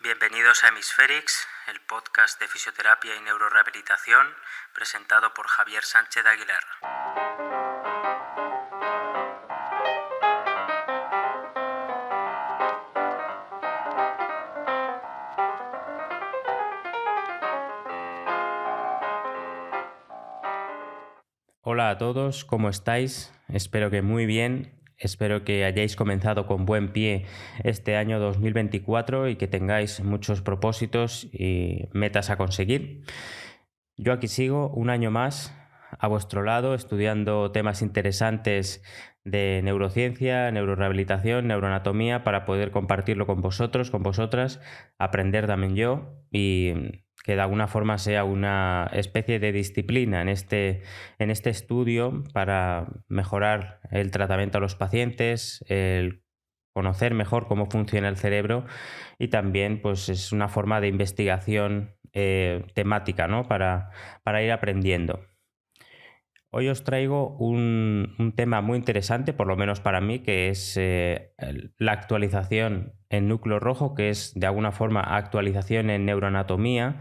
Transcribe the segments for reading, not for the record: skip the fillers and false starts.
Bienvenidos a Hemisférix, el podcast de fisioterapia y neurorehabilitación, presentado por Javier Sánchez Aguilar. Hola a todos, ¿cómo estáis? Espero que muy bien. Espero que hayáis comenzado con buen pie este año 2024 y que tengáis muchos propósitos y metas a conseguir. Yo aquí sigo un año más a vuestro lado estudiando temas interesantes de neurociencia, neurorehabilitación, neuroanatomía para poder compartirlo con vosotros, con vosotras, aprender también yo y que de alguna forma sea una especie de disciplina en este estudio para mejorar el tratamiento a los pacientes, el conocer mejor cómo funciona el cerebro y también pues es una forma de investigación temática, ¿no? Para ir aprendiendo. Hoy os traigo un tema muy interesante, por lo menos para mí, que es la actualización en núcleo rojo, que es de alguna forma actualización en neuroanatomía,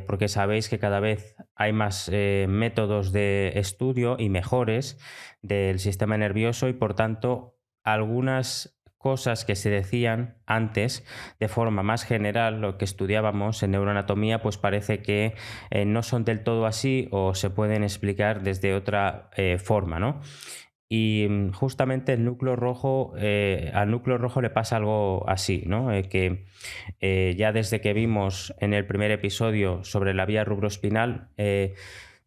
porque sabéis que cada vez hay más métodos de estudio y mejores del sistema nervioso y por tanto algunas cosas que se decían antes de forma más general, lo que estudiábamos en neuroanatomía, pues parece que no son del todo así o se pueden explicar desde otra forma, ¿no? Y justamente el núcleo rojo, al núcleo rojo le pasa algo así, ¿no? Que ya desde que vimos en el primer episodio sobre la vía rubroespinal,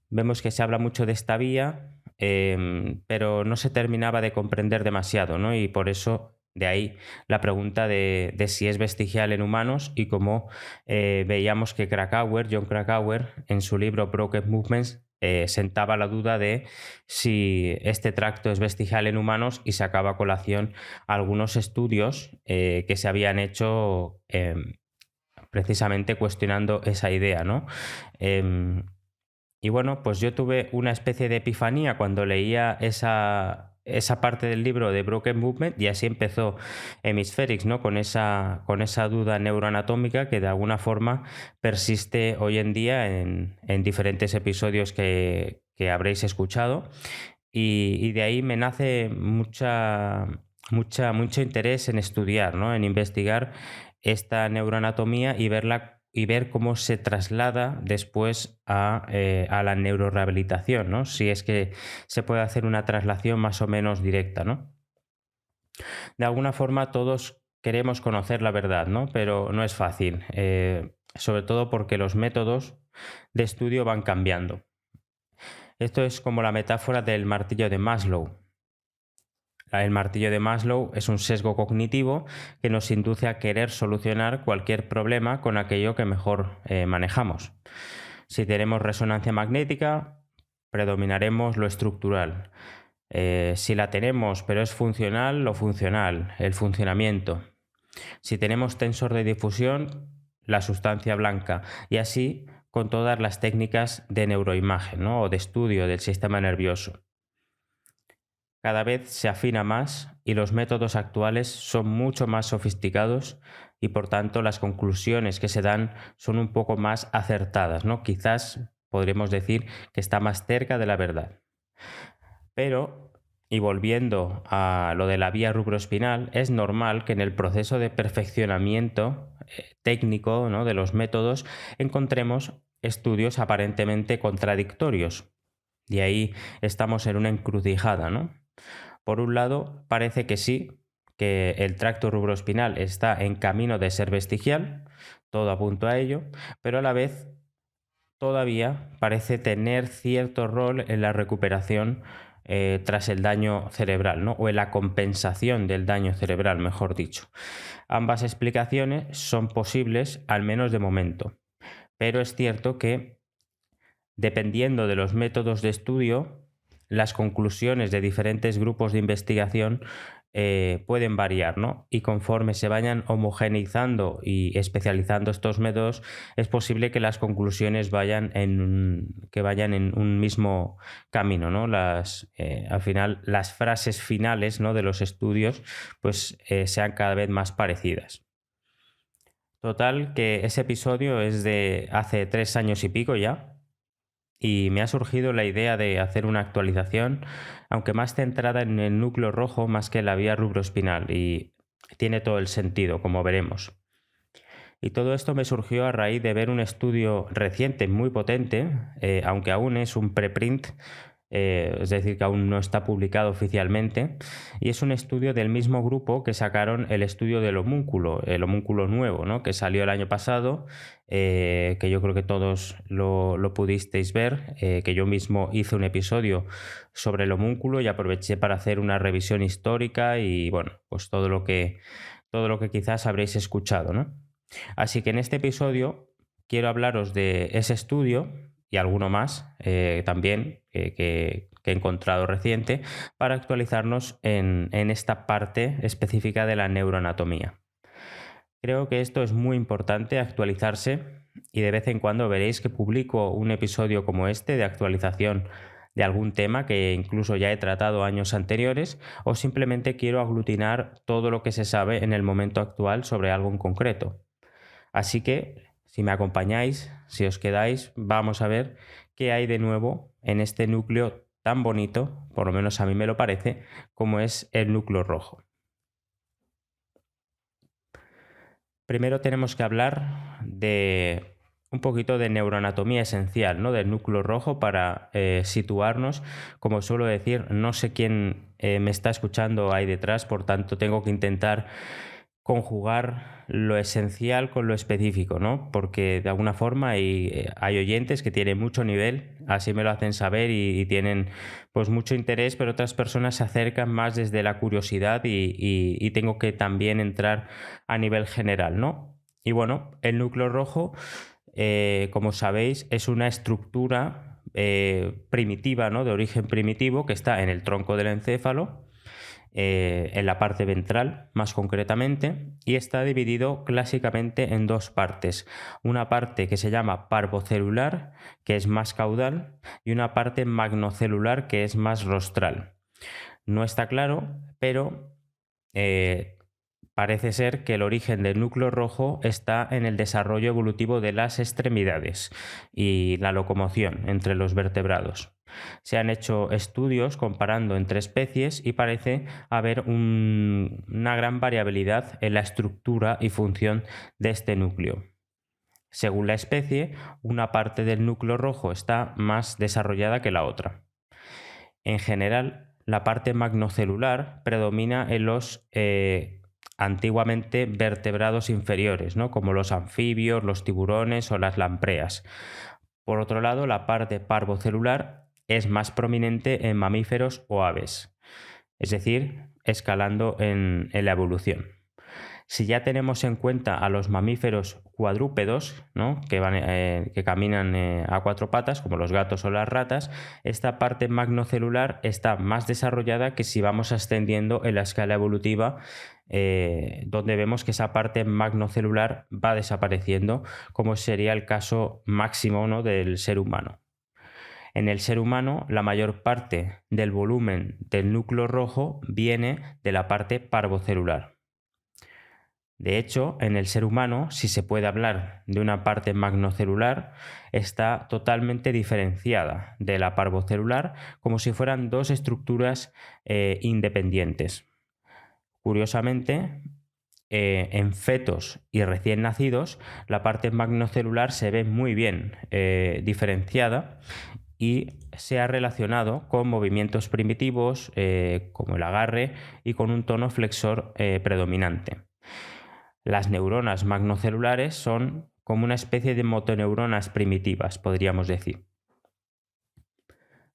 vemos que se habla mucho de esta vía, pero no se terminaba de comprender demasiado, ¿no? Y por eso de ahí la pregunta de si es vestigial en humanos y cómo veíamos que John Krakauer, en su libro Broken Movements, sentaba la duda de si este tracto es vestigial en humanos y sacaba a colación algunos estudios que se habían hecho precisamente cuestionando esa idea, ¿no? Y bueno, pues yo tuve una especie de epifanía cuando leía esa parte del libro de Broken Movement y así empezó Hemisférix, ¿no? Con esa duda neuroanatómica que de alguna forma persiste hoy en día en diferentes episodios que habréis escuchado y de ahí me nace mucho interés en estudiar, ¿no? En investigar esta neuroanatomía y ver cómo se traslada después a la neurorehabilitación, ¿no? Si es que se puede hacer una traslación más o menos directa, ¿no? De alguna forma todos queremos conocer la verdad, ¿no? Pero no es fácil, sobre todo porque los métodos de estudio van cambiando. Esto es como la metáfora del martillo de Maslow. El martillo de Maslow es un sesgo cognitivo que nos induce a querer solucionar cualquier problema con aquello que mejor manejamos. Si tenemos resonancia magnética, predominaremos lo estructural. Si la tenemos pero es funcional, lo funcional, el funcionamiento. Si tenemos tensor de difusión, la sustancia blanca. Y así con todas las técnicas de neuroimagen, ¿no? O de estudio del sistema nervioso. Cada vez se afina más y los métodos actuales son mucho más sofisticados y por tanto las conclusiones que se dan son un poco más acertadas, ¿no? Quizás podríamos decir que está más cerca de la verdad. Pero, y volviendo a lo de la vía rubroespinal, es normal que en el proceso de perfeccionamiento técnico, ¿no? De los métodos encontremos estudios aparentemente contradictorios. Y ahí estamos en una encrucijada, ¿no? Por un lado, parece que sí, que el tracto rubroespinal está en camino de ser vestigial, todo apunta a ello, pero a la vez todavía parece tener cierto rol en la recuperación tras el daño cerebral, ¿no? O en la compensación del daño cerebral, mejor dicho. Ambas explicaciones son posibles, al menos de momento, pero es cierto que dependiendo de los métodos de estudio, las conclusiones de diferentes grupos de investigación pueden variar, ¿no? Y conforme se vayan homogeneizando y especializando estos métodos, es posible que las conclusiones vayan en un mismo camino, ¿no? Al final, las frases finales, ¿no? De los estudios, pues sean cada vez más parecidas. Total, que ese episodio es de hace 3 años y pico ya, y me ha surgido la idea de hacer una actualización, aunque más centrada en el núcleo rojo más que en la vía rubroespinal, y tiene todo el sentido, como veremos. Y todo esto me surgió a raíz de ver un estudio reciente, muy potente, aunque aún es un preprint, es decir, que aún no está publicado oficialmente, y es un estudio del mismo grupo que sacaron el estudio del homúnculo, el homúnculo nuevo, ¿no? Que salió el año pasado, que yo creo que todos lo pudisteis ver, que yo mismo hice un episodio sobre el homúnculo y aproveché para hacer una revisión histórica y, bueno, pues todo lo que quizás habréis escuchado, ¿no? Así que en este episodio quiero hablaros de ese estudio y alguno más también que he encontrado reciente para actualizarnos en esta parte específica de la neuroanatomía. Creo que esto es muy importante, actualizarse, y de vez en cuando veréis que publico un episodio como este de actualización de algún tema que incluso ya he tratado años anteriores, o simplemente quiero aglutinar todo lo que se sabe en el momento actual sobre algo en concreto. Así que, si me acompañáis, si os quedáis, vamos a ver qué hay de nuevo en este núcleo tan bonito, por lo menos a mí me lo parece, como es el núcleo rojo. Primero tenemos que hablar de un poquito de neuroanatomía esencial, ¿no? Del núcleo rojo para situarnos. Como suelo decir, no sé quién me está escuchando ahí detrás, por tanto tengo que intentar conjugar lo esencial con lo específico, ¿no? Porque de alguna forma hay oyentes que tienen mucho nivel, así me lo hacen saber y tienen pues mucho interés, pero otras personas se acercan más desde la curiosidad y tengo que también entrar a nivel general, ¿no? Y bueno, el núcleo rojo, como sabéis, es una estructura primitiva, ¿no? De origen primitivo que está en el tronco del encéfalo, en la parte ventral más concretamente, y está dividido clásicamente en dos partes. Una parte que se llama parvocelular, que es más caudal, y una parte magnocelular, que es más rostral. No está claro, pero parece ser que el origen del núcleo rojo está en el desarrollo evolutivo de las extremidades y la locomoción entre los vertebrados. Se han hecho estudios comparando entre especies y parece haber una gran variabilidad en la estructura y función de este núcleo. Según la especie, una parte del núcleo rojo está más desarrollada que la otra. En general, la parte magnocelular predomina en los antiguamente vertebrados inferiores, ¿no? Como los anfibios, los tiburones o las lampreas. Por otro lado, la parte parvocelular es más prominente en mamíferos o aves, es decir, escalando en la evolución. Si ya tenemos en cuenta a los mamíferos cuadrúpedos, ¿no? que caminan a cuatro patas, como los gatos o las ratas, esta parte magnocelular está más desarrollada que si vamos ascendiendo en la escala evolutiva, donde vemos que esa parte magnocelular va desapareciendo, como sería el caso máximo, ¿no? del ser humano. En el ser humano, la mayor parte del volumen del núcleo rojo viene de la parte parvocelular. De hecho, en el ser humano, si se puede hablar de una parte magnocelular, está totalmente diferenciada de la parvocelular, como si fueran dos estructuras independientes. Curiosamente, en fetos y recién nacidos, la parte magnocelular se ve muy bien diferenciada y se ha relacionado con movimientos primitivos como el agarre y con un tono flexor predominante. Las neuronas magnocelulares son como una especie de motoneuronas primitivas, podríamos decir.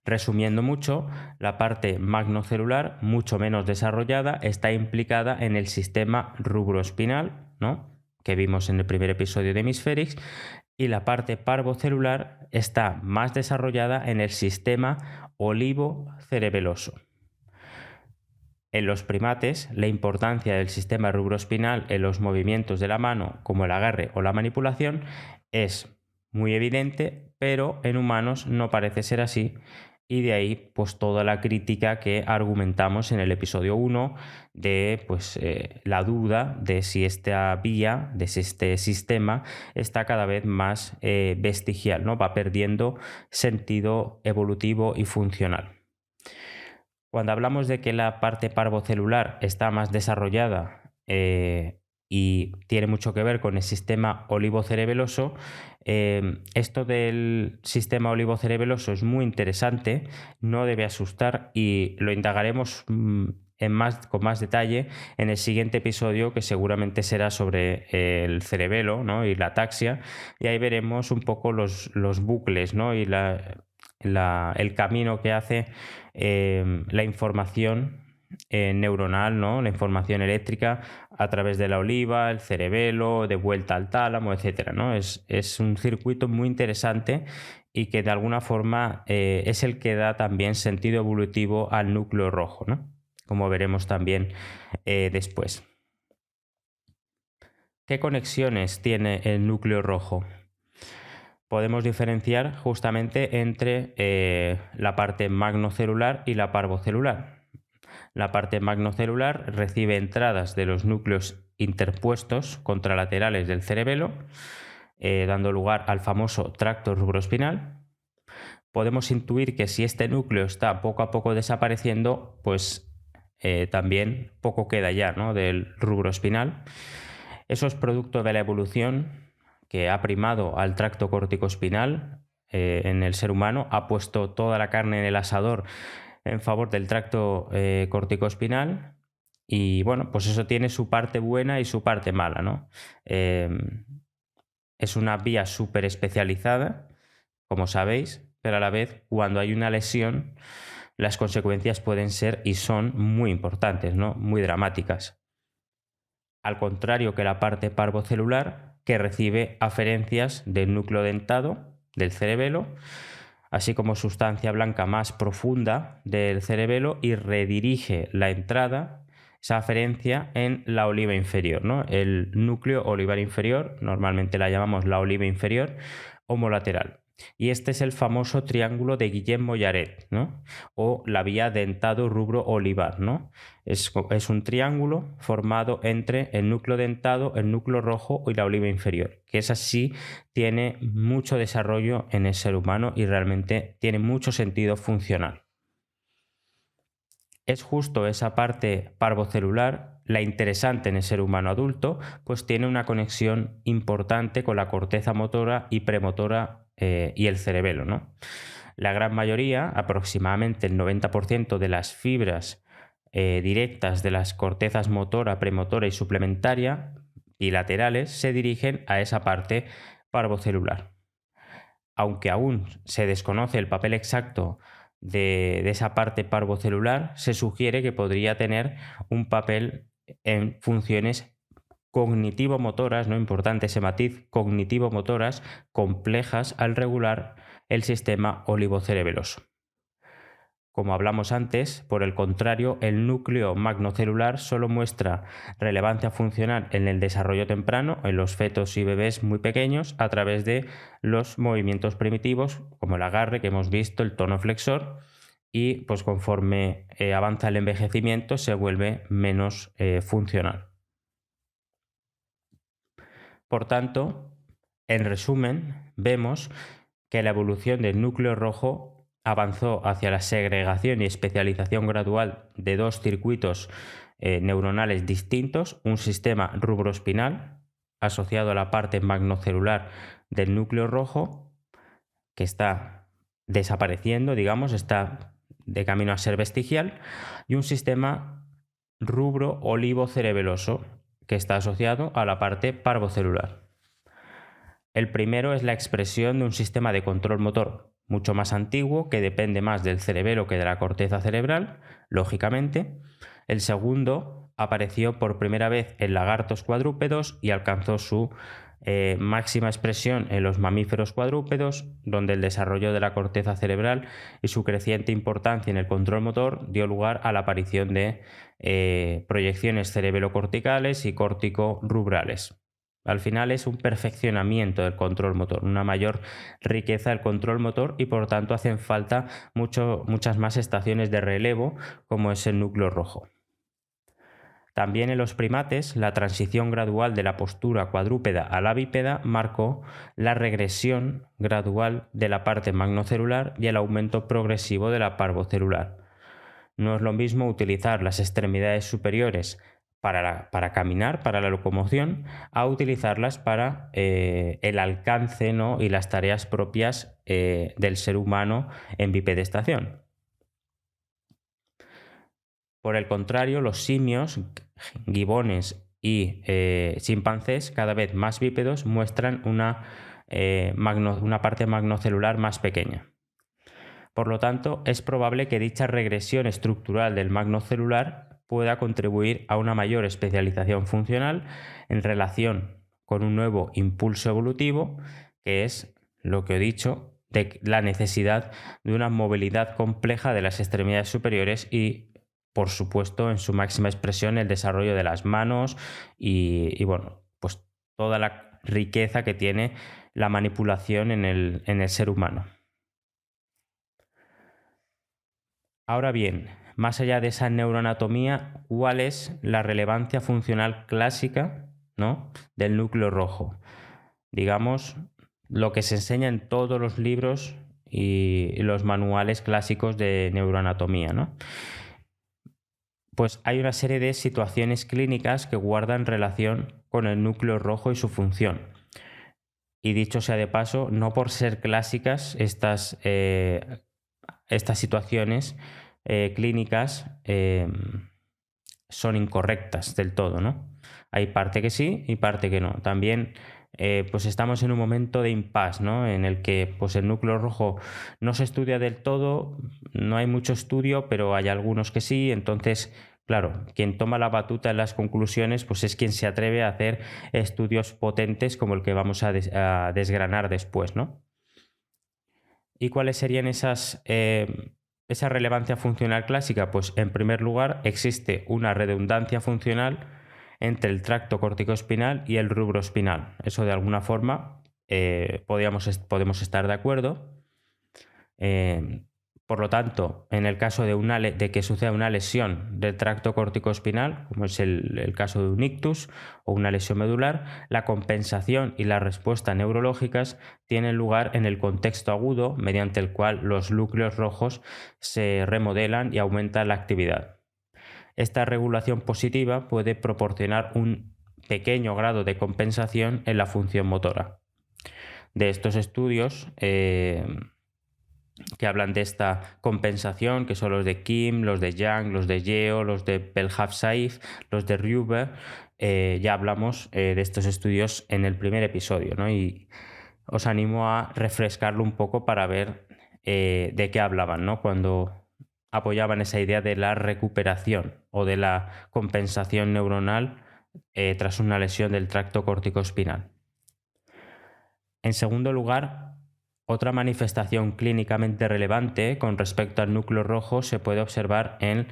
Resumiendo mucho, la parte magnocelular, mucho menos desarrollada, está implicada en el sistema rubroespinal, ¿no? Que vimos en el primer episodio de Hemisferix, y la parte parvocelular está más desarrollada en el sistema olivo-cerebeloso. En los primates, la importancia del sistema rubroespinal en los movimientos de la mano, como el agarre o la manipulación, es muy evidente, pero en humanos no parece ser así, Y de ahí, pues toda la crítica que argumentamos en el episodio 1 de la duda de si esta vía, de si este sistema está cada vez más vestigial, ¿no? Va perdiendo sentido evolutivo y funcional. Cuando hablamos de que la parte parvocelular está más desarrollada y tiene mucho que ver con el sistema olivocerebeloso, esto del sistema olivocerebeloso es muy interesante, no debe asustar y lo indagaremos con más detalle en el siguiente episodio, que seguramente será sobre el cerebelo, ¿no? Y la ataxia, y ahí veremos un poco los bucles, ¿no? Y el camino que hace la información neuronal, ¿no? La información eléctrica a través de la oliva, el cerebelo, de vuelta al tálamo, etcétera, ¿no? Es un circuito muy interesante y que de alguna forma es el que da también sentido evolutivo al núcleo rojo, ¿no? Como veremos también después. ¿Qué conexiones tiene el núcleo rojo? Podemos diferenciar justamente entre la parte magnocelular y la parvocelular. La parte magnocelular recibe entradas de los núcleos interpuestos contralaterales del cerebelo, dando lugar al famoso tracto rubroespinal. Podemos intuir que si este núcleo está poco a poco desapareciendo, pues también poco queda ya, ¿no? Del rubroespinal. Eso es producto de la evolución que ha primado al tracto corticoespinal en el ser humano, ha puesto toda la carne en el asador en favor del tracto corticoespinal, y bueno, pues eso tiene su parte buena y su parte mala, ¿no? Es una vía súper especializada, como sabéis, pero a la vez, cuando hay una lesión, las consecuencias pueden ser y son muy importantes, ¿no? Muy dramáticas. Al contrario que la parte parvocelular, que recibe aferencias del núcleo dentado del cerebelo, así como sustancia blanca más profunda del cerebelo, y redirige la entrada, esa aferencia, en la oliva inferior, ¿no? El núcleo olivar inferior, normalmente la llamamos la oliva inferior homolateral. Y este es el famoso triángulo de Guillem-Mollaret, ¿no? O la vía dentado-rubro-olivar, ¿no? Es un triángulo formado entre el núcleo dentado, el núcleo rojo y la oliva inferior, que es así, tiene mucho desarrollo en el ser humano y realmente tiene mucho sentido funcional. Es justo esa parte parvocelular la interesante en el ser humano adulto, pues tiene una conexión importante con la corteza motora y premotora y el cerebelo, ¿no? La gran mayoría, aproximadamente el 90% de las fibras directas de las cortezas motora, premotora y suplementaria bilaterales se dirigen a esa parte parvocelular. Aunque aún se desconoce el papel exacto de esa parte parvocelular, se sugiere que podría tener un papel en funciones cognitivo-motoras, ¿no? Importante ese matiz, cognitivo-motoras complejas al regular el sistema olivocerebeloso. Como hablamos antes, por el contrario, el núcleo magnocelular solo muestra relevancia funcional en el desarrollo temprano, en los fetos y bebés muy pequeños, a través de los movimientos primitivos, como el agarre que hemos visto, el tono flexor, y pues conforme avanza el envejecimiento se vuelve menos funcional. Por tanto, en resumen, vemos que la evolución del núcleo rojo avanzó hacia la segregación y especialización gradual de dos circuitos neuronales distintos, un sistema rubroespinal asociado a la parte magnocelular del núcleo rojo, que está desapareciendo, digamos, está de camino a ser vestigial, y un sistema rubro-olivocerebeloso, que está asociado a la parte parvocelular. El primero es la expresión de un sistema de control motor mucho más antiguo, que depende más del cerebelo que de la corteza cerebral, lógicamente. El segundo apareció por primera vez en lagartos cuadrúpedos y alcanzó su máxima expresión en los mamíferos cuadrúpedos, donde el desarrollo de la corteza cerebral y su creciente importancia en el control motor dio lugar a la aparición de proyecciones cerebelo-corticales y córtico-rubrales. Al final es un perfeccionamiento del control motor, una mayor riqueza del control motor y por tanto hacen falta muchas más estaciones de relevo como es el núcleo rojo. También en los primates, la transición gradual de la postura cuadrúpeda a la bípeda marcó la regresión gradual de la parte magnocelular y el aumento progresivo de la parvocelular. No es lo mismo utilizar las extremidades superiores para caminar, para la locomoción, a utilizarlas para el alcance, ¿no?, y las tareas propias del ser humano en bipedestación. Por el contrario, los simios, gibones y chimpancés, cada vez más bípedos, muestran una parte magnocelular más pequeña. Por lo tanto, es probable que dicha regresión estructural del magnocelular pueda contribuir a una mayor especialización funcional en relación con un nuevo impulso evolutivo, que es lo que he dicho, de la necesidad de una movilidad compleja de las extremidades superiores y, por supuesto, en su máxima expresión, el desarrollo de las manos y bueno, pues toda la riqueza que tiene la manipulación en el ser humano. Ahora bien, más allá de esa neuroanatomía, ¿cuál es la relevancia funcional clásica, ¿no?, del núcleo rojo? Digamos, lo que se enseña en todos los libros y los manuales clásicos de neuroanatomía, ¿no? Pues hay una serie de situaciones clínicas que guardan relación con el núcleo rojo y su función. Y dicho sea de paso, no por ser clásicas estas situaciones clínicas son incorrectas del todo, ¿no? Hay parte que sí y parte que no. También pues estamos en un momento de impasse, ¿no?, en el que pues el núcleo rojo no se estudia del todo, no hay mucho estudio, pero hay algunos que sí. Entonces, claro, quien toma la batuta en las conclusiones pues es quien se atreve a hacer estudios potentes como el que vamos a desgranar después, ¿no? ¿Y cuáles serían esa relevancia funcional clásica? Pues en primer lugar existe una redundancia funcional entre el tracto corticoespinal y el rubro espinal. Eso de alguna forma podemos estar de acuerdo. Por lo tanto, en el caso de que suceda una lesión del tracto corticoespinal, como es el caso de un ictus o una lesión medular, la compensación y la respuesta neurológicas tienen lugar en el contexto agudo, mediante el cual los núcleos rojos se remodelan y aumentan la actividad. Esta regulación positiva puede proporcionar un pequeño grado de compensación en la función motora. De estos estudios que hablan de esta compensación, que son los de Kim, los de Yang, los de Yeo, los de Belhaf-Saif, los de Ruber, ya hablamos de estos estudios en el primer episodio, ¿no? Y os animo a refrescarlo un poco para ver de qué hablaban, ¿no?, cuando apoyaban esa idea de la recuperación o de la compensación neuronal tras una lesión del tracto corticoespinal. En segundo lugar, otra manifestación clínicamente relevante con respecto al núcleo rojo se puede observar en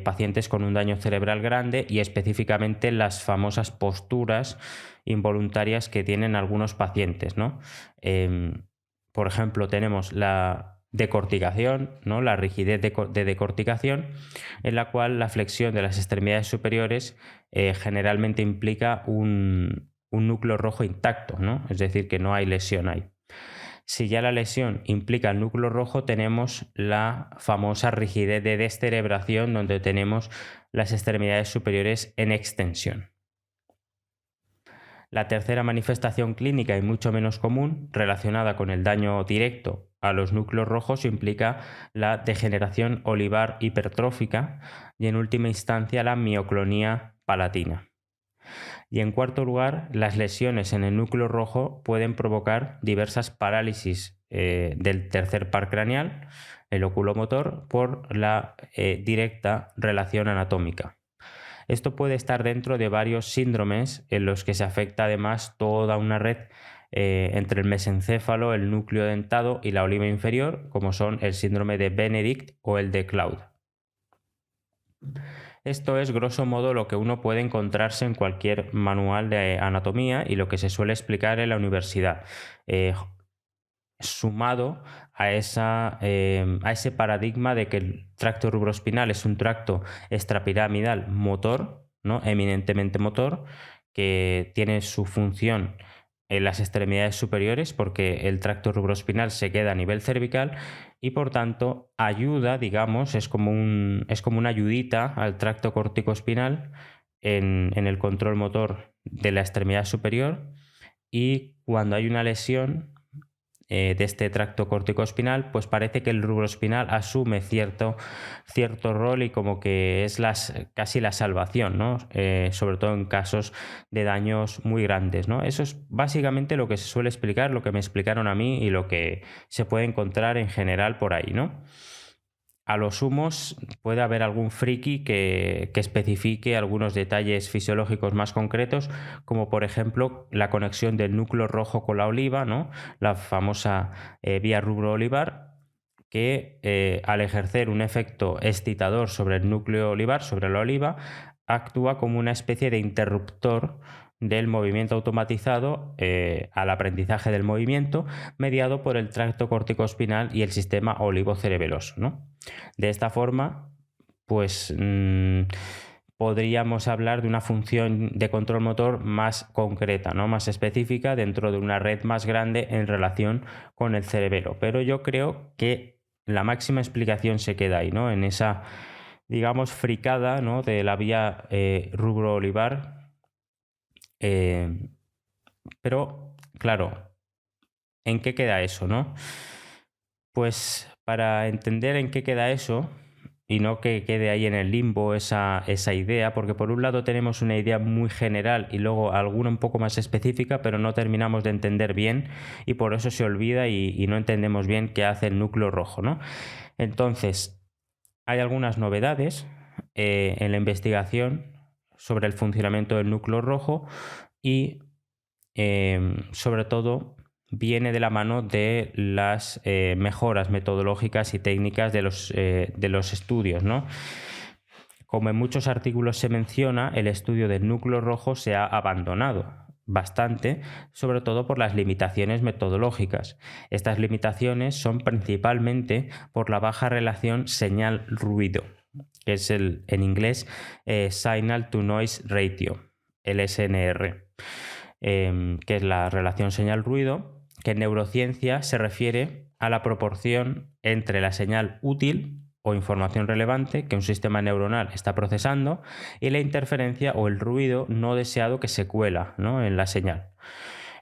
pacientes con un daño cerebral grande y específicamente en las famosas posturas involuntarias que tienen algunos pacientes, ¿no? Por ejemplo, tenemos la decorticación, ¿no?, la rigidez de decorticación, en la cual la flexión de las extremidades superiores generalmente implica un núcleo rojo intacto, ¿no? Es decir, que no hay lesión ahí. Si ya la lesión implica el núcleo rojo, tenemos la famosa rigidez de descerebración, donde tenemos las extremidades superiores en extensión. La tercera manifestación clínica y mucho menos común, relacionada con el daño directo a los núcleos rojos, implica la degeneración olivar hipertrófica y, en última instancia, la mioclonía palatina. Y en cuarto lugar, las lesiones en el núcleo rojo pueden provocar diversas parálisis del tercer par craneal, el oculomotor, por la directa relación anatómica. Esto puede estar dentro de varios síndromes en los que se afecta además toda una red entre el mesencéfalo, el núcleo dentado y la oliva inferior, como son el síndrome de Benedict o el de Claude. Esto es, grosso modo, lo que uno puede encontrarse en cualquier manual de anatomía y lo que se suele explicar en la universidad. Sumado a ese paradigma de que el tracto rubroespinal es un tracto extrapiramidal motor, ¿no? Eminentemente motor, que tiene su función en las extremidades superiores porque el tracto rubroespinal se queda a nivel cervical y por tanto ayuda, digamos, es como una ayudita al tracto corticoespinal en el control motor de la extremidad superior, y cuando hay una lesión de este tracto corticoespinal, pues parece que el rubroespinal asume cierto rol y como que es casi la salvación, ¿no? Sobre todo en casos de daños muy grandes, ¿no? Eso es básicamente lo que se suele explicar, lo que me explicaron a mí y lo que se puede encontrar en general por ahí, ¿no? A lo sumos puede haber algún friki que especifique algunos detalles fisiológicos más concretos, como por ejemplo la conexión del núcleo rojo con la oliva, ¿no? La famosa vía rubro-olivar, que al ejercer un efecto excitador sobre el núcleo olivar, sobre la oliva, actúa como una especie de interruptor del movimiento automatizado al aprendizaje del movimiento, mediado por el tracto corticoespinal y el sistema olivocerebeloso, ¿no? De esta forma, pues podríamos hablar de una función de control motor más concreta, ¿no? Más específica dentro de una red más grande en relación con el cerebelo. Pero yo creo que la máxima explicación se queda ahí, ¿no? En esa, digamos, fricada, ¿no? De la vía rubro-olivar. Pero, claro, ¿en qué queda eso, no? Pues para entender en qué queda eso y no que quede ahí en el limbo esa idea, porque por un lado tenemos una idea muy general y luego alguna un poco más específica, pero no terminamos de entender bien y por eso se olvida y no entendemos bien qué hace el núcleo rojo, ¿no? Entonces, hay algunas novedades en la investigación sobre el funcionamiento del núcleo rojo y sobre todo viene de la mano de las mejoras metodológicas y técnicas de los estudios, ¿no? Como en muchos artículos se menciona, el estudio del núcleo rojo se ha abandonado bastante, sobre todo por las limitaciones metodológicas. Estas limitaciones son principalmente por la baja relación señal-ruido, que es en inglés Signal to Noise Ratio, el SNR, que es la relación señal-ruido, que en neurociencia se refiere a la proporción entre la señal útil o información relevante que un sistema neuronal está procesando y la interferencia o el ruido no deseado que se cuela, ¿no?, en la señal.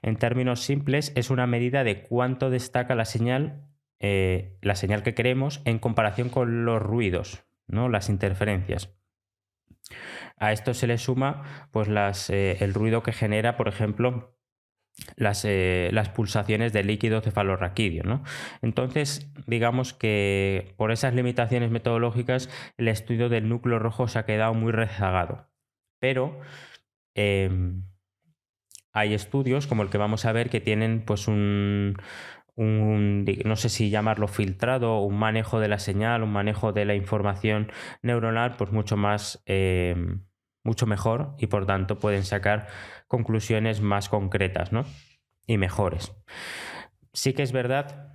En términos simples, es una medida de cuánto destaca la señal que queremos en comparación con los ruidos, ¿no?, las interferencias. A esto se le suma pues el ruido que genera, por ejemplo, las pulsaciones del líquido cefalorraquídeo, ¿no? Entonces, digamos que por esas limitaciones metodológicas, el estudio del núcleo rojo se ha quedado muy rezagado. Pero hay estudios como el que vamos a ver que tienen pues no sé si llamarlo filtrado, un manejo de la señal, un manejo de la información neuronal, pues mucho mejor, y por tanto pueden sacar conclusiones más concretas, ¿no?, y mejores. Sí que es verdad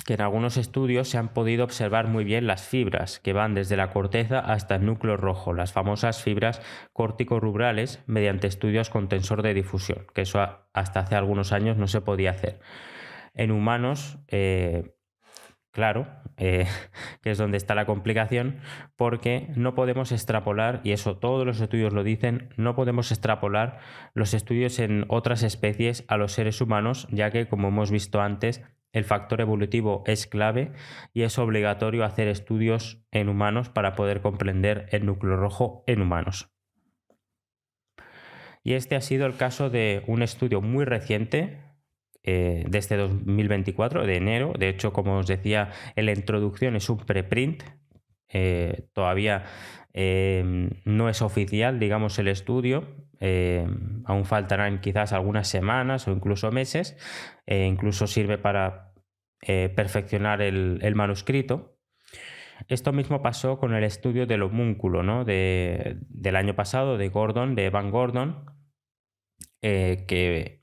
que en algunos estudios se han podido observar muy bien las fibras que van desde la corteza hasta el núcleo rojo, las famosas fibras corticorrubrales, mediante estudios con tensor de difusión, que eso hasta hace algunos años no se podía hacer. En humanos, claro, que es donde está la complicación, porque no podemos extrapolar, y eso todos los estudios lo dicen, no podemos extrapolar los estudios en otras especies a los seres humanos, ya que, como hemos visto antes, el factor evolutivo es clave y es obligatorio hacer estudios en humanos para poder comprender el núcleo rojo en humanos. Y este ha sido el caso de un estudio muy reciente, de este 2024, de enero. De hecho, como os decía en la introducción, es un preprint. Todavía no es oficial, digamos, el estudio. Aún faltarán quizás algunas semanas o incluso meses. Incluso sirve para perfeccionar el manuscrito. Esto mismo pasó con el estudio del homúnculo, ¿no? Del año pasado, de Gordon, de Evan Gordon, que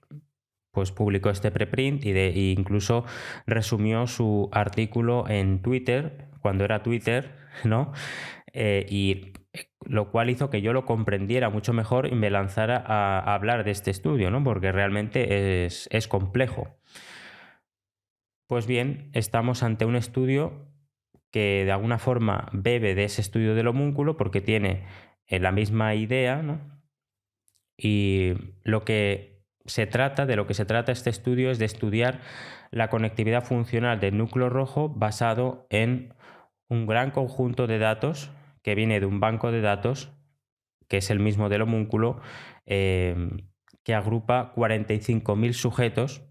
pues publicó este preprint e incluso resumió su artículo en Twitter, cuando era Twitter, ¿no? Y lo cual hizo que yo lo comprendiera mucho mejor y me lanzara a hablar de este estudio, ¿no? Porque realmente es complejo. Pues bien, estamos ante un estudio que de alguna forma bebe de ese estudio del homúnculo porque tiene la misma idea, ¿no? Y de lo que se trata este estudio es de estudiar la conectividad funcional del núcleo rojo basado en un gran conjunto de datos que viene de un banco de datos, que es el mismo del homúnculo, que agrupa 45.000 sujetos,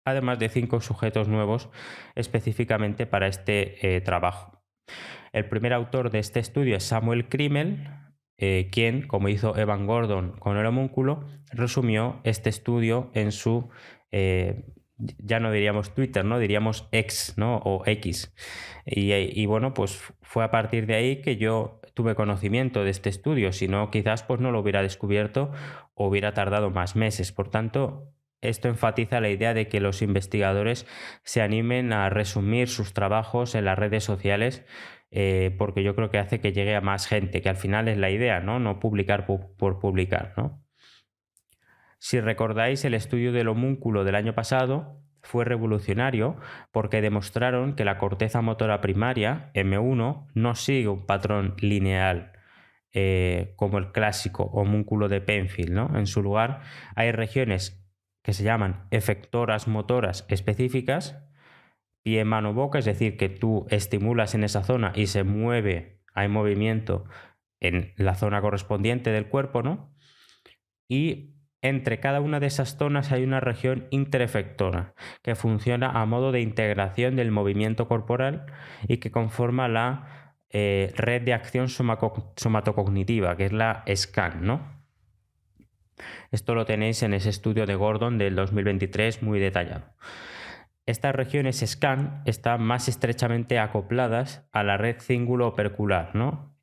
además de 5 sujetos nuevos específicamente para este trabajo. El primer autor de este estudio es Samuel Krimmel, quien, como hizo Evan Gordon con el homúnculo, resumió este estudio en su, ya no diríamos Twitter, ¿no? Diríamos X, ¿no? O X. Y bueno, pues fue a partir de ahí que yo tuve conocimiento de este estudio, si no, quizás pues no lo hubiera descubierto o hubiera tardado más meses. Por tanto, esto enfatiza la idea de que los investigadores se animen a resumir sus trabajos en las redes sociales, porque yo creo que hace que llegue a más gente, que al final es la idea, ¿no? No publicar por publicar, ¿no? Si recordáis, el estudio del homúnculo del año pasado fue revolucionario porque demostraron que la corteza motora primaria, M1, no sigue un patrón lineal como el clásico homúnculo de Penfield, ¿no? En su lugar, hay regiones que se llaman efectoras motoras específicas, pie, mano, boca, es decir, que tú estimulas en esa zona y se mueve, hay movimiento en la zona correspondiente del cuerpo, ¿no? Y entre cada una de esas zonas hay una región interefectora que funciona a modo de integración del movimiento corporal y que conforma la red de acción somatocognitiva, que es la SCAN, ¿no? Esto lo tenéis en ese estudio de Gordon del 2023 muy detallado. Estas regiones SCAN están más estrechamente acopladas a la red cíngulo-opercular, ¿no?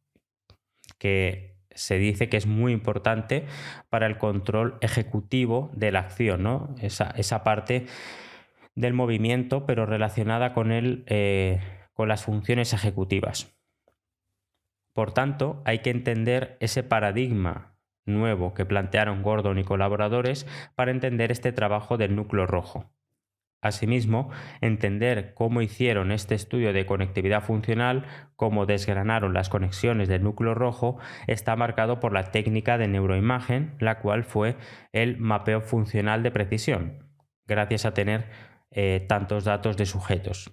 Que se dice que es muy importante para el control ejecutivo de la acción, ¿no? Esa parte del movimiento, pero relacionada con las funciones ejecutivas. Por tanto, hay que entender ese paradigma nuevo que plantearon Gordon y colaboradores para entender este trabajo del núcleo rojo. Asimismo, entender cómo hicieron este estudio de conectividad funcional, cómo desgranaron las conexiones del núcleo rojo, está marcado por la técnica de neuroimagen, la cual fue el mapeo funcional de precisión, gracias a tener tantos datos de sujetos.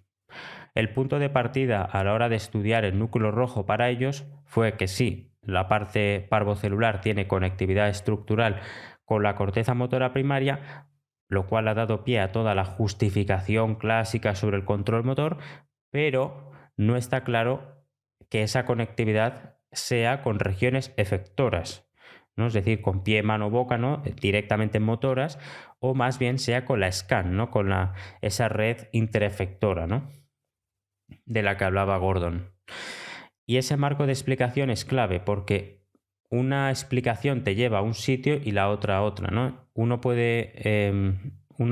El punto de partida a la hora de estudiar el núcleo rojo para ellos fue que sí, la parte parvocelular tiene conectividad estructural con la corteza motora primaria, lo cual ha dado pie a toda la justificación clásica sobre el control motor, pero no está claro que esa conectividad sea con regiones efectoras, ¿no? Es decir, con pie, mano, boca, ¿no? Directamente motoras, o más bien sea con la SCAN, ¿no? Con esa red interefectora, ¿no? De la que hablaba Gordon. Y ese marco de explicación es clave porque una explicación te lleva a un sitio y la otra a otra, ¿no? Uno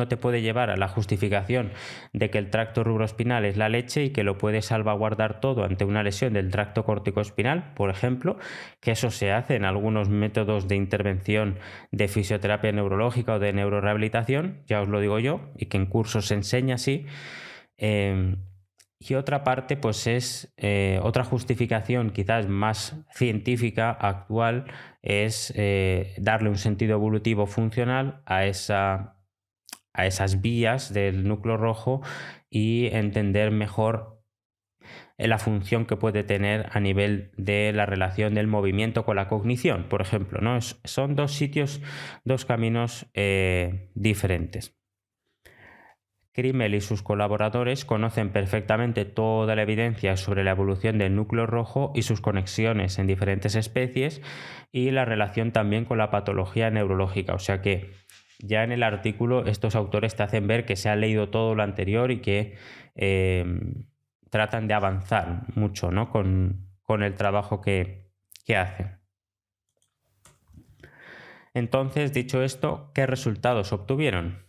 te puede llevar a la justificación de que el tracto rubroespinal es la leche y que lo puede salvaguardar todo ante una lesión del tracto corticoespinal, por ejemplo, que eso se hace en algunos métodos de intervención de fisioterapia neurológica o de neurorehabilitación, ya os lo digo yo, y que en cursos se enseña así. Y otra parte, pues es otra justificación quizás más científica, actual, es darle un sentido evolutivo funcional a esas vías del núcleo rojo y entender mejor la función que puede tener a nivel de la relación del movimiento con la cognición, por ejemplo, ¿no? Son dos caminos diferentes. Krimmel y sus colaboradores conocen perfectamente toda la evidencia sobre la evolución del núcleo rojo y sus conexiones en diferentes especies y la relación también con la patología neurológica. O sea que ya en el artículo estos autores te hacen ver que se ha leído todo lo anterior y que tratan de avanzar mucho, ¿no? con el trabajo que hacen. Entonces, dicho esto, ¿qué resultados obtuvieron?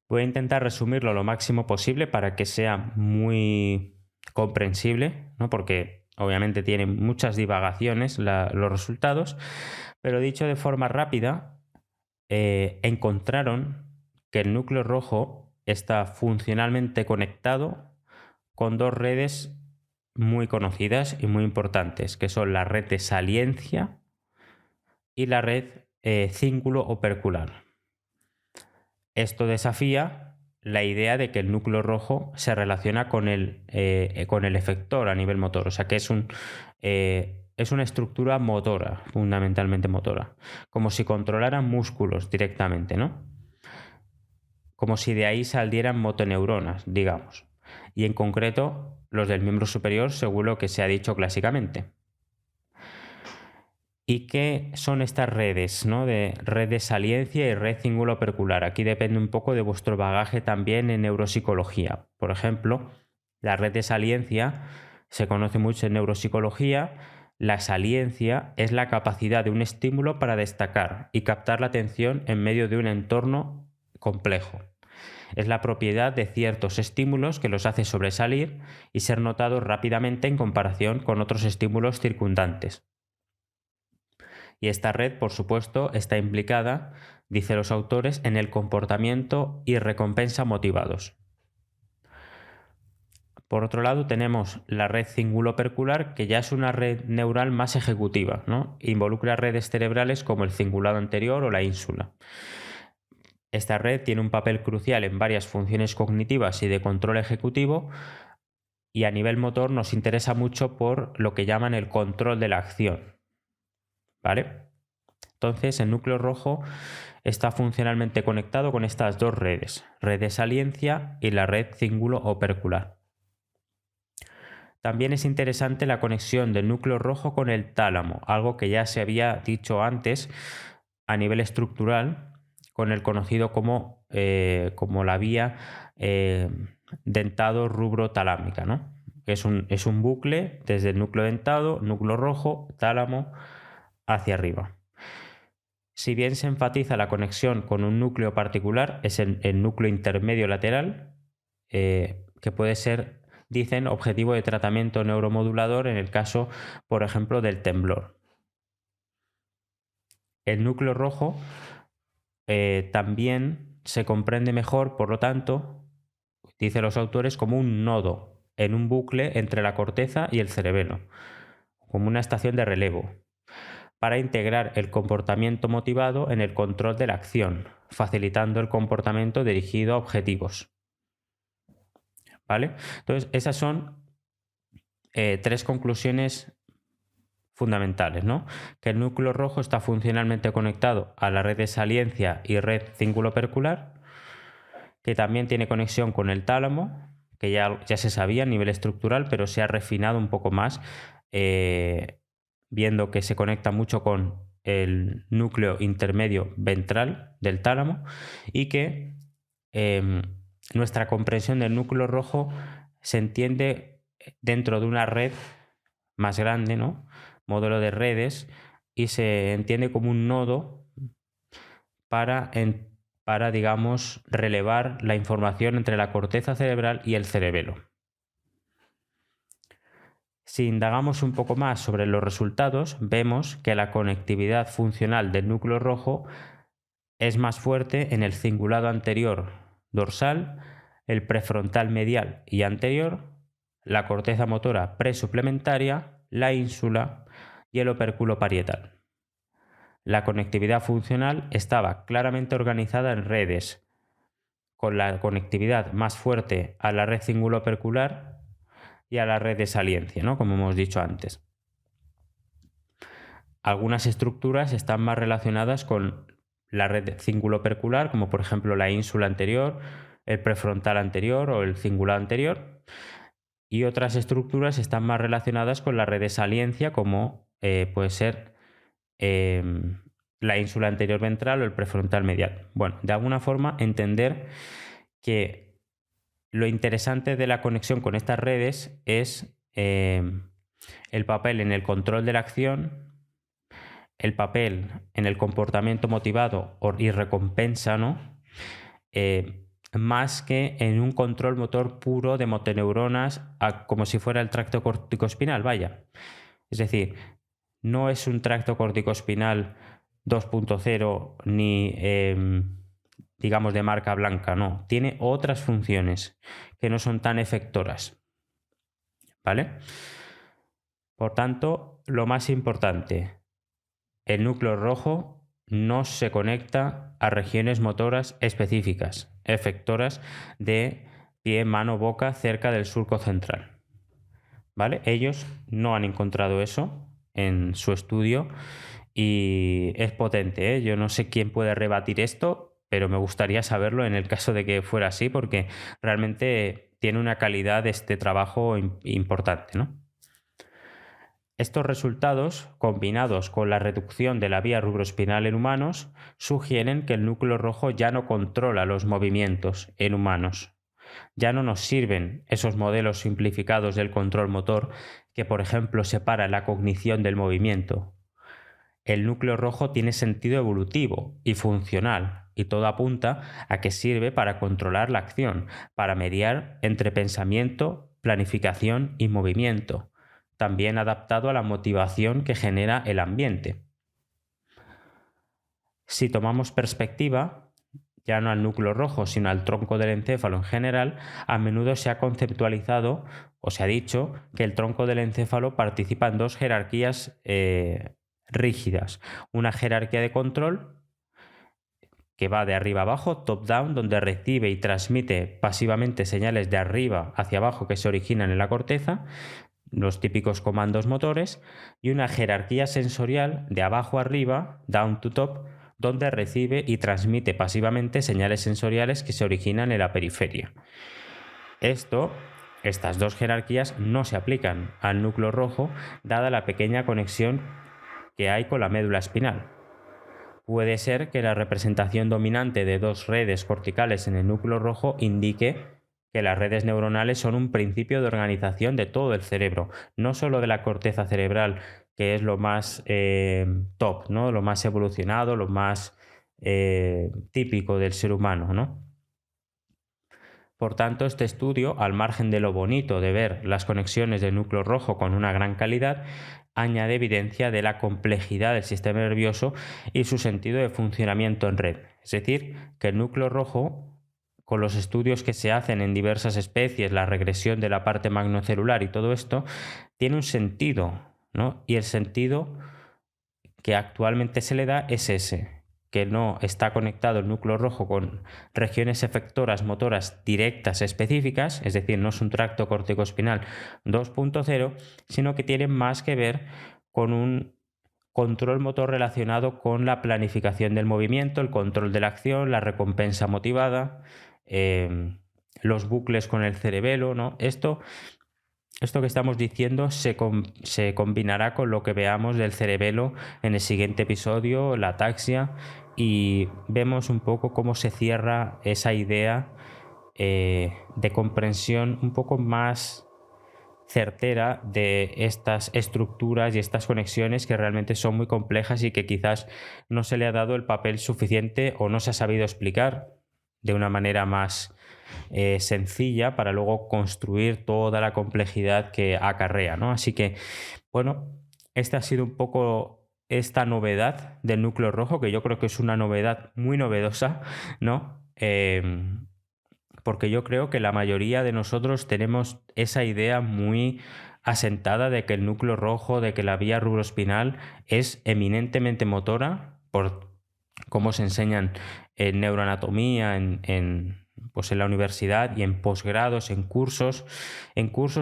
Voy a intentar resumirlo lo máximo posible para que sea muy comprensible, ¿no? Porque obviamente tienen muchas divagaciones los resultados, pero dicho de forma rápida, encontraron que el núcleo rojo está funcionalmente conectado con dos redes muy conocidas y muy importantes, que son la red de saliencia y la red cíngulo opercular. Esto desafía la idea de que el núcleo rojo se relaciona con el efector a nivel motor, o sea que es una estructura motora, fundamentalmente motora, como si controlaran músculos directamente, ¿no? Como si de ahí salieran motoneuronas, digamos, y en concreto los del miembro superior, según lo que se ha dicho clásicamente. ¿Y qué son estas redes, ¿no? De red de saliencia y red cíngulo opercular? Aquí depende un poco de vuestro bagaje también en neuropsicología. Por ejemplo, la red de saliencia se conoce mucho en neuropsicología. La saliencia es la capacidad de un estímulo para destacar y captar la atención en medio de un entorno complejo. Es la propiedad de ciertos estímulos que los hace sobresalir y ser notados rápidamente en comparación con otros estímulos circundantes. Y esta red, por supuesto, está implicada, dice los autores, en el comportamiento y recompensa motivados. Por otro lado, tenemos la red cíngulo-opercular, que ya es una red neural más ejecutiva, ¿no? Involucra redes cerebrales como el cingulado anterior o la ínsula. Esta red tiene un papel crucial en varias funciones cognitivas y de control ejecutivo, y a nivel motor nos interesa mucho por lo que llaman el control de la acción. ¿Vale? Entonces, el núcleo rojo está funcionalmente conectado con estas dos redes, red de saliencia y la red cíngulo-opercular. También es interesante la conexión del núcleo rojo con el tálamo, algo que ya se había dicho antes a nivel estructural, con el conocido como la vía dentado-rubro-talámica, ¿no? Es un bucle desde el núcleo dentado, núcleo rojo, tálamo, hacia arriba. Si bien se enfatiza la conexión con un núcleo particular, es el núcleo intermedio lateral, que puede ser, dicen, objetivo de tratamiento neuromodulador en el caso, por ejemplo, del temblor. El núcleo rojo también se comprende mejor, por lo tanto, dicen los autores, como un nodo en un bucle entre la corteza y el cerebelo, como una estación de relevo, para integrar el comportamiento motivado en el control de la acción, facilitando el comportamiento dirigido a objetivos. ¿Vale? Entonces, esas son tres conclusiones fundamentales, ¿no? Que el núcleo rojo está funcionalmente conectado a la red de saliencia y red cíngulo-opercular, que también tiene conexión con el tálamo, que ya se sabía a nivel estructural, pero se ha refinado un poco más, viendo que se conecta mucho con el núcleo intermedio ventral del tálamo, y que nuestra comprensión del núcleo rojo se entiende dentro de una red más grande, ¿no? Modelo de redes, y se entiende como un nodo para, digamos, relevar la información entre la corteza cerebral y el cerebelo. Si indagamos un poco más sobre los resultados, vemos que la conectividad funcional del núcleo rojo es más fuerte en el cingulado anterior dorsal, el prefrontal medial y anterior, la corteza motora presuplementaria, la ínsula y el opérculo parietal. La conectividad funcional estaba claramente organizada en redes, con la conectividad más fuerte a la red cíngulo-opercular y a la red de saliencia, ¿no? Como hemos dicho antes. Algunas estructuras están más relacionadas con la red cíngulo-opercular, como por ejemplo la ínsula anterior, el prefrontal anterior o el cingulado anterior, y otras estructuras están más relacionadas con la red de saliencia, como puede ser la ínsula anterior ventral o el prefrontal medial. Bueno, de alguna forma entender que Lo interesante de la conexión con estas redes es el papel en el control de la acción, el papel en el comportamiento motivado y recompensa, ¿no? Más que en un control motor puro de motoneuronas, como si fuera el tracto corticoespinal, vaya. Es decir, no es un tracto corticoespinal 2.0 ni, digamos, de marca blanca, no. Tiene otras funciones que no son tan efectoras, ¿vale? Por tanto, lo más importante, el núcleo rojo no se conecta a regiones motoras específicas, efectoras de pie, mano, boca cerca del surco central, ¿vale? Ellos no han encontrado eso en su estudio y es potente, ¿eh? Yo no sé quién puede rebatir esto, pero me gustaría saberlo en el caso de que fuera así, porque realmente tiene una calidad de este trabajo importante, ¿no? Estos resultados, combinados con la reducción de la vía rubroespinal en humanos, sugieren que el núcleo rojo ya no controla los movimientos en humanos. Ya no nos sirven esos modelos simplificados del control motor que, por ejemplo, separan la cognición del movimiento. El núcleo rojo tiene sentido evolutivo y funcional, y todo apunta a que sirve para controlar la acción, para mediar entre pensamiento, planificación y movimiento, también adaptado a la motivación que genera el ambiente. Si tomamos perspectiva, ya no al núcleo rojo, sino al tronco del encéfalo en general, a menudo se ha conceptualizado o se ha dicho que el tronco del encéfalo participa en dos jerarquías rígidas. Una jerarquía de control que va de arriba abajo, top-down, donde recibe y transmite pasivamente señales de arriba hacia abajo que se originan en la corteza, los típicos comandos motores, y una jerarquía sensorial de abajo arriba, down to top, donde recibe y transmite pasivamente señales sensoriales que se originan en la periferia. Estas dos jerarquías no se aplican al núcleo rojo, dada la pequeña conexión que hay con la médula espinal. Puede ser que la representación dominante de dos redes corticales en el núcleo rojo indique que las redes neuronales son un principio de organización de todo el cerebro, no solo de la corteza cerebral, que es lo más top, ¿no? Lo más evolucionado, lo más típico del ser humano, ¿no? Por tanto, este estudio, al margen de lo bonito de ver las conexiones del núcleo rojo con una gran calidad, añade evidencia de la complejidad del sistema nervioso y su sentido de funcionamiento en red. Es decir, que el núcleo rojo, con los estudios que se hacen en diversas especies, la regresión de la parte magnocelular y todo esto, tiene un sentido, ¿no? Y el sentido que actualmente se le da es ese, que no está conectado el núcleo rojo con regiones efectoras motoras directas específicas, es decir, no es un tracto corticoespinal 2.0, sino que tiene más que ver con un control motor relacionado con la planificación del movimiento, el control de la acción, la recompensa motivada, los bucles con el cerebelo, ¿no? Esto que estamos diciendo se combinará con lo que veamos del cerebelo en el siguiente episodio, la ataxia, y vemos un poco cómo se cierra esa idea de comprensión un poco más certera de estas estructuras y estas conexiones que realmente son muy complejas y que quizás no se le ha dado el papel suficiente o no se ha sabido explicar de una manera más sencilla para luego construir toda la complejidad que acarrea, ¿no? Así que, bueno, esta ha sido un poco esta novedad del núcleo rojo, que yo creo que es una novedad muy novedosa, ¿no? Porque yo creo que la mayoría de nosotros tenemos esa idea muy asentada de que el núcleo rojo, de que la vía rubroespinal es eminentemente motora, por cómo se enseñan en neuroanatomía, pues en la universidad y en posgrados, en cursos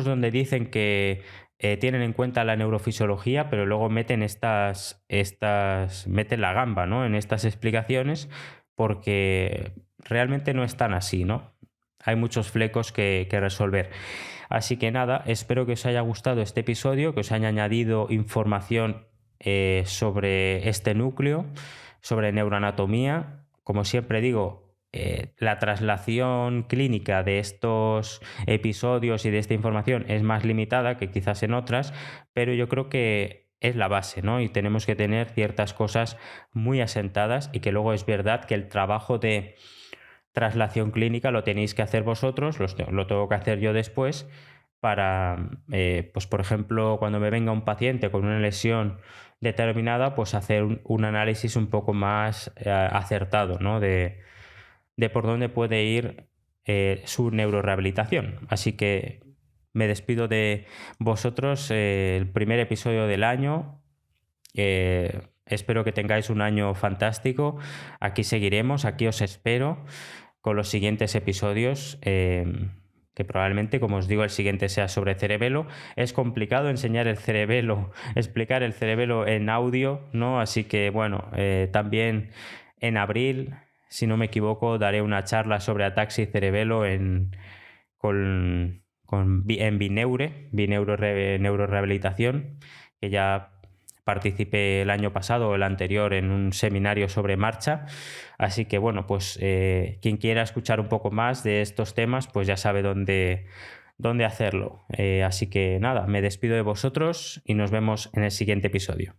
donde dicen que tienen en cuenta la neurofisiología, pero luego meten meten la gamba, ¿no? En estas explicaciones, porque realmente no es tan así, ¿no? Hay muchos flecos que resolver. Así que nada, espero que os haya gustado este episodio, que os haya añadido información sobre este núcleo, sobre neuroanatomía. Como siempre digo, la traslación clínica de estos episodios y de esta información es más limitada que quizás en otras, pero yo creo que es la base, ¿no? Y tenemos que tener ciertas cosas muy asentadas y que luego es verdad que el trabajo de traslación clínica lo tenéis que hacer vosotros, lo tengo que hacer yo después para, pues por ejemplo, cuando me venga un paciente con una lesión determinada, pues hacer un análisis un poco más acertado, ¿no? De por dónde puede ir su neurorehabilitación. Así que me despido de vosotros, el primer episodio del año. Espero que tengáis un año fantástico. Aquí seguiremos, aquí os espero con los siguientes episodios. Que probablemente, como os digo, el siguiente sea sobre cerebelo. Es complicado enseñar el cerebelo, explicar el cerebelo en audio, ¿no? Así que, bueno, también en abril, si no me equivoco, daré una charla sobre ataxia y cerebelo en Bineure, Neurorehabilitación, que ya participé el año pasado o el anterior en un seminario sobre marcha. Así que bueno, pues quien quiera escuchar un poco más de estos temas, pues ya sabe dónde hacerlo. Así que nada, me despido de vosotros y nos vemos en el siguiente episodio.